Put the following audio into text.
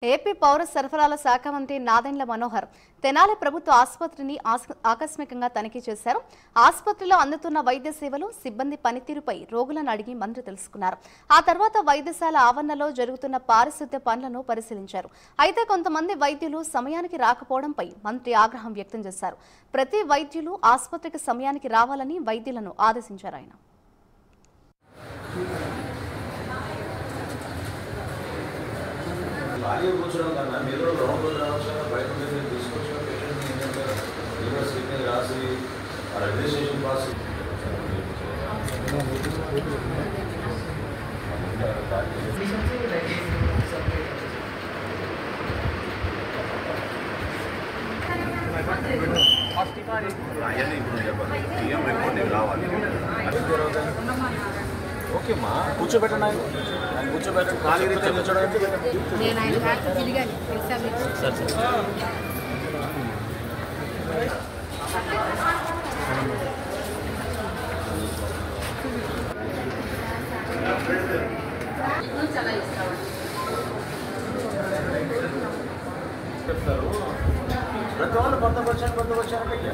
AP పౌర సరఫరాల శాఖ మంత్రి నాదెండ్ల మనోహర్ తెనాలి ప్రభుత్వ ఆసుపత్రిని ఆకస్మికంగా తనిఖీ చేశారు. ఆసుపత్రిలో అందుతున్న వైద్య సేవలు, సిబ్బంది పనితీరుపై రోగులను అడిగి మంత్రి తెలుసుకున్నారు. ఆ తర్వాత వైద్యశాల ఆవరణలో జరుగుతున్న పారిశుద్ధ్య పనులను పరిశీలించారు. అయితే కొంతమంది వైద్యులు సమయానికి రాకపోవడంపై మంత్రి ఆగ్రహం వ్యక్తం చేశారు. ప్రతి వైద్యులు ఆసుపత్రికి సమయానికి రావాలని వైద్యులను ఆదేశించారు ఆయన. ఖాళీ కూర్చోడం కన్నా మీరు రౌండ్ రావచ్చు, బయట తీసుకొచ్చిన పేషెంట్ని ఏంటంటే యూనివర్సిటీని రాసి రిజిస్ట్రేషన్ పాస్ అవన్నీ ఇప్పుడు చెప్పండి. పిఎం రిపోర్ట్ నేను రావాలి. ఓకే మా కూర్చోబెట్టండి, ఆయన కూర్చోబెట్టండి. ఖాళీ రీత్యా కూర్చోడానికి చెప్తారు. ప్రతి వాళ్ళు కొత్త వచ్చారంటే